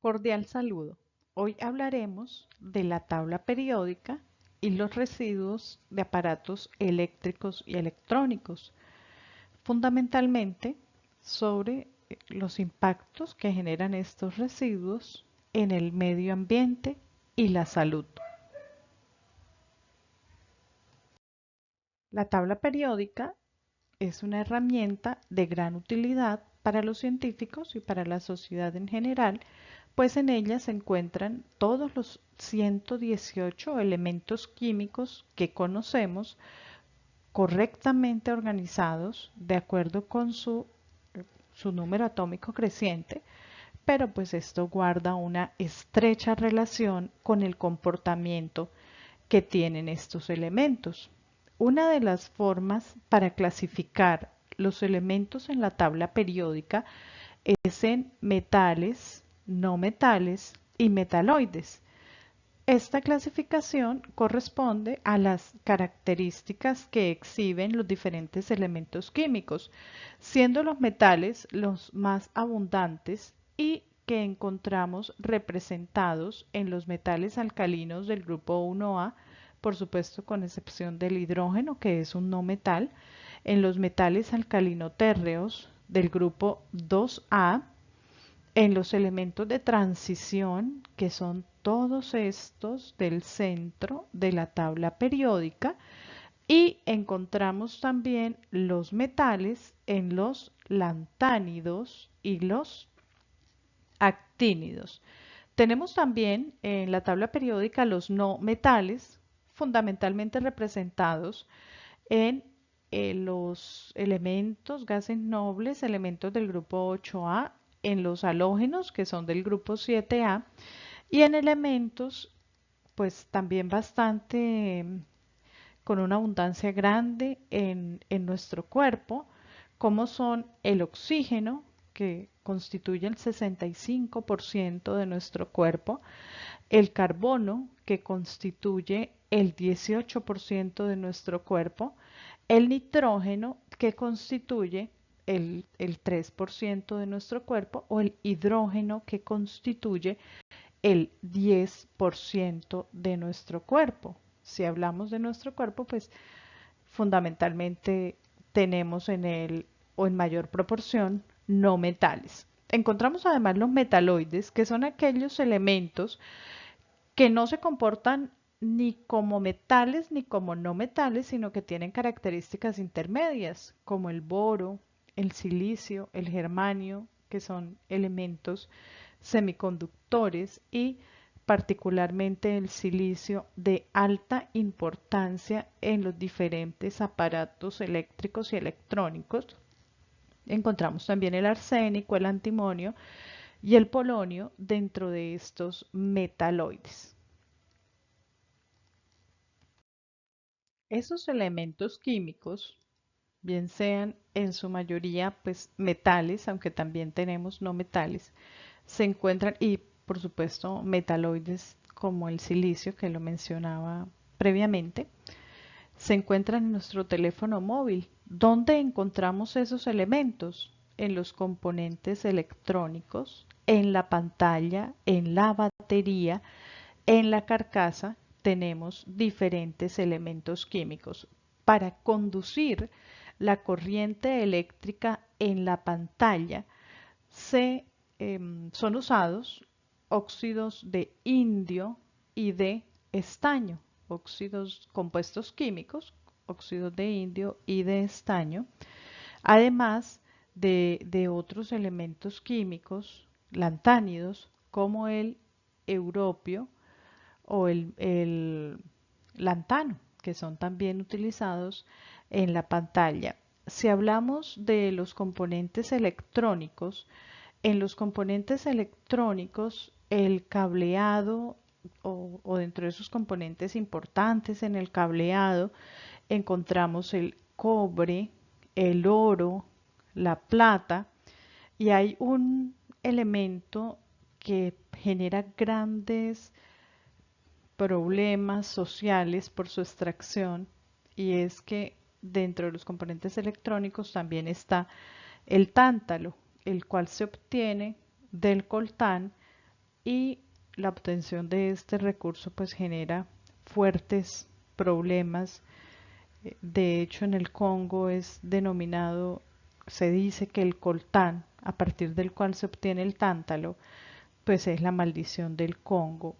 Cordial saludo. Hoy hablaremos de la tabla periódica y los residuos de aparatos eléctricos y electrónicos, fundamentalmente sobre los impactos que generan estos residuos en el medio ambiente y la salud. La tabla periódica es una herramienta de gran utilidad para los científicos y para la sociedad en general, pues en ella se encuentran todos los 118 elementos químicos que conocemos correctamente organizados de acuerdo con su número atómico creciente, pero pues esto guarda una estrecha relación con el comportamiento que tienen estos elementos. Una de las formas para clasificar los elementos en la tabla periódica es en metales, no metales y metaloides. Esta clasificación corresponde a las características que exhiben los diferentes elementos químicos, siendo los metales los más abundantes y que encontramos representados en los metales alcalinos del grupo 1A, por supuesto con excepción del hidrógeno, que es un no metal, en los metales alcalino-térreos del grupo 2A, en los elementos de transición, que son todos estos del centro de la tabla periódica, y encontramos también los metales en los lantánidos y los actínidos. Tenemos también en la tabla periódica los no metales, fundamentalmente representados en los elementos, gases nobles, elementos del grupo 8A, en los halógenos, que son del grupo 7A, y en elementos, pues también bastante con una abundancia grande en nuestro cuerpo, como son el oxígeno, que constituye el 65% de nuestro cuerpo, el carbono, que constituye el 18% de nuestro cuerpo, el nitrógeno, que constituye el 3% de nuestro cuerpo, o el hidrógeno, que constituye el 10% de nuestro cuerpo. Si hablamos de nuestro cuerpo, pues fundamentalmente tenemos en él o en mayor proporción no metales. Encontramos además los metaloides, que son aquellos elementos que no se comportan ni como metales ni como no metales, sino que tienen características intermedias, como el boro, el silicio, el germanio, que son elementos semiconductores, y particularmente el silicio de alta importancia en los diferentes aparatos eléctricos y electrónicos. Encontramos también el arsénico, el antimonio y el polonio dentro de estos metaloides. Esos elementos químicos, bien sean en su mayoría pues metales, aunque también tenemos no metales, se encuentran, y por supuesto metaloides como el silicio que lo mencionaba previamente, se encuentran en nuestro teléfono móvil. ¿Dónde encontramos esos elementos? En los componentes electrónicos, en la pantalla, en la batería, en la carcasa tenemos diferentes elementos químicos. Para conducir la corriente eléctrica en la pantalla son usados óxidos de indio y de estaño, óxidos compuestos químicos, óxidos de indio y de estaño, además de otros elementos químicos lantánidos como el europio o el lantano, que son también utilizados en la pantalla. Si hablamos de los componentes electrónicos, en los componentes electrónicos el cableado o dentro de esos componentes importantes en el cableado encontramos el cobre, el oro, la plata, y hay un elemento que genera grandes problemas sociales por su extracción, y es que dentro de los componentes electrónicos también está el tántalo, el cual se obtiene del coltán y la obtención de este recurso pues genera fuertes problemas. De hecho, en el Congo es denominado, se dice que el coltán, a partir del cual se obtiene el tántalo, pues es la maldición del Congo.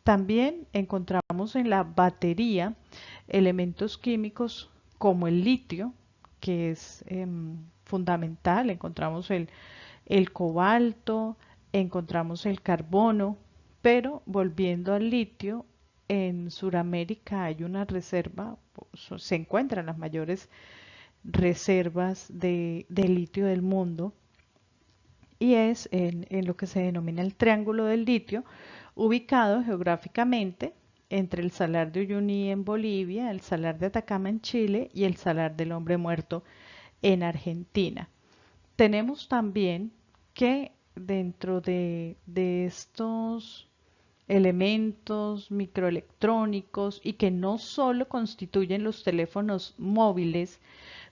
También encontramos en la batería elementos químicos como el litio, que es fundamental. Encontramos el cobalto, encontramos el carbono, pero volviendo al litio, en Sudamérica hay una reserva, se encuentran las mayores reservas de litio del mundo y es en lo que se denomina el Triángulo del Litio, ubicado geográficamente entre el Salar de Uyuni en Bolivia, el Salar de Atacama en Chile y el Salar del Hombre Muerto en Argentina. Tenemos también que dentro de estos elementos microelectrónicos y que no solo constituyen los teléfonos móviles,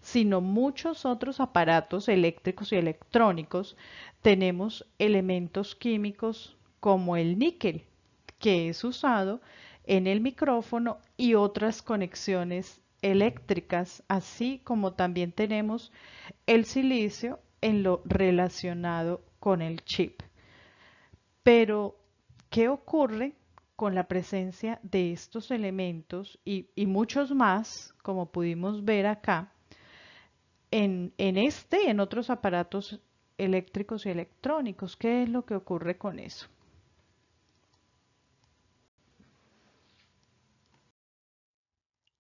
sino muchos otros aparatos eléctricos y electrónicos, tenemos elementos químicos como el níquel, que es usado en el micrófono y otras conexiones eléctricas, así como también tenemos el silicio en lo relacionado con el chip. Pero, ¿qué ocurre con la presencia de estos elementos y muchos más, como pudimos ver acá, en este y en otros aparatos eléctricos y electrónicos? ¿Qué es lo que ocurre con eso?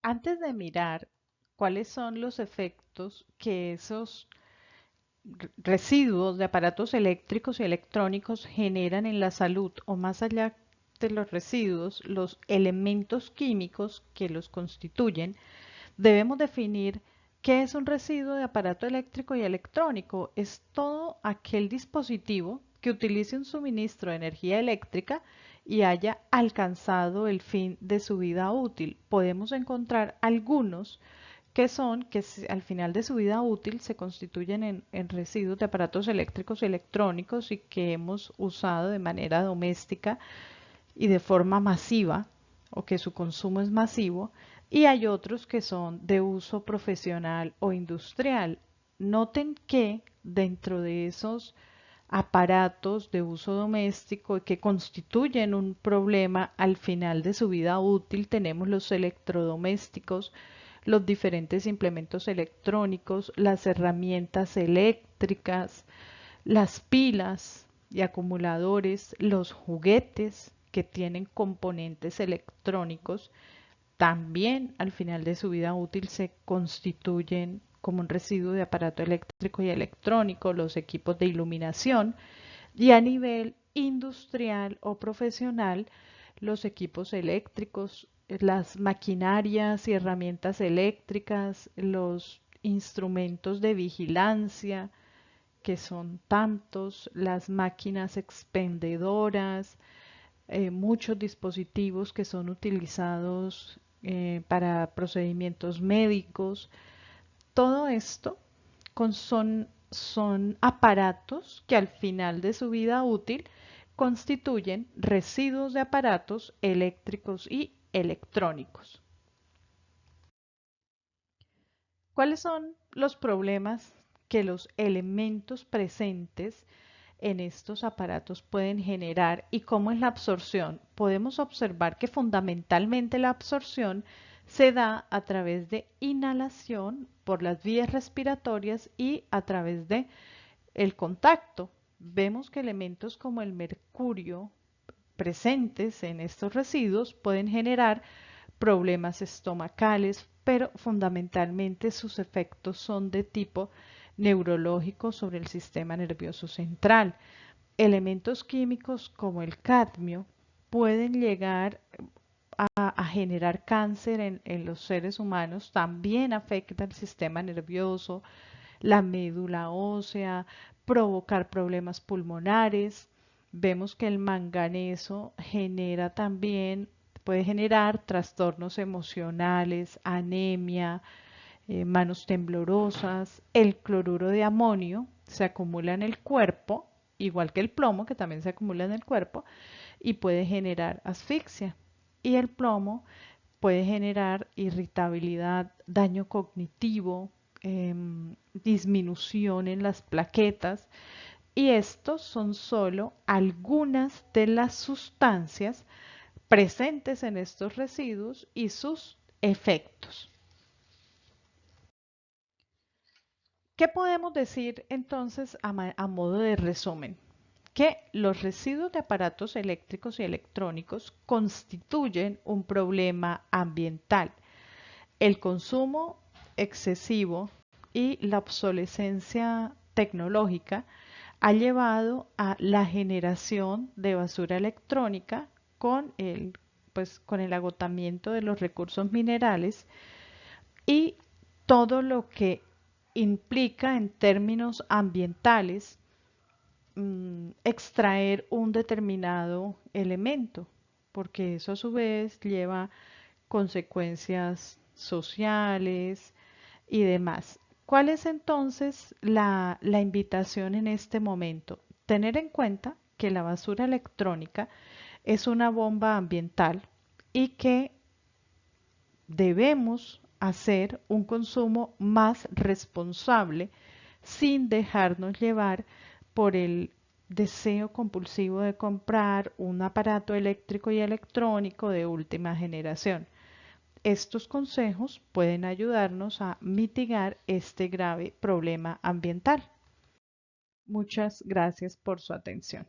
Antes de mirar cuáles son los efectos que esos residuos de aparatos eléctricos y electrónicos generan en la salud, o más allá de los residuos, los elementos químicos que los constituyen, debemos definir qué es un residuo de aparato eléctrico y electrónico. Es todo aquel dispositivo que utilice un suministro de energía eléctrica y haya alcanzado el fin de su vida útil. Podemos encontrar algunos que son que al final de su vida útil se constituyen en residuos de aparatos eléctricos y electrónicos y que hemos usado de manera doméstica y de forma masiva o que su consumo es masivo, y hay otros que son de uso profesional o industrial. Noten que dentro de esos aparatos de uso doméstico que constituyen un problema al final de su vida útil, tenemos los electrodomésticos, los diferentes implementos electrónicos, las herramientas eléctricas, las pilas y acumuladores, los juguetes que tienen componentes electrónicos, también al final de su vida útil se constituyen como un residuo de aparato eléctrico y electrónico, los equipos de iluminación y a nivel industrial o profesional, los equipos eléctricos, las maquinarias y herramientas eléctricas, los instrumentos de vigilancia, que son tantos, las máquinas expendedoras, muchos dispositivos que son utilizados para procedimientos médicos. Todo esto son aparatos que al final de su vida útil constituyen residuos de aparatos eléctricos y electrónicos. ¿Cuáles son los problemas que los elementos presentes en estos aparatos pueden generar y cómo es la absorción? Podemos observar que fundamentalmente la absorción se da a través de inhalación por las vías respiratorias y a través de el contacto. Vemos que elementos como el mercurio presentes en estos residuos pueden generar problemas estomacales, pero fundamentalmente sus efectos son de tipo neurológico sobre el sistema nervioso central. Elementos químicos como el cadmio pueden llegar a generar cáncer en los seres humanos, también afecta el sistema nervioso, la médula ósea, provocar problemas pulmonares. Vemos que el manganeso genera también, puede generar trastornos emocionales, anemia, manos temblorosas. El cloruro de amonio se acumula en el cuerpo igual que el plomo, que también se acumula en el cuerpo y puede generar asfixia. Y el plomo puede generar irritabilidad, daño cognitivo, disminución en las plaquetas. Y estos son solo algunas de las sustancias presentes en estos residuos y sus efectos. ¿Qué podemos decir entonces a modo de resumen? Que los residuos de aparatos eléctricos y electrónicos constituyen un problema ambiental. El consumo excesivo y la obsolescencia tecnológica ha llevado a la generación de basura electrónica con el agotamiento de los recursos minerales y todo lo que implica en términos ambientales extraer un determinado elemento, porque eso a su vez lleva consecuencias sociales y demás. ¿Cuál es entonces la invitación en este momento? Tener en cuenta que la basura electrónica es una bomba ambiental y que debemos hacer un consumo más responsable sin dejarnos llevar por el deseo compulsivo de comprar un aparato eléctrico y electrónico de última generación. Estos consejos pueden ayudarnos a mitigar este grave problema ambiental. Muchas gracias por su atención.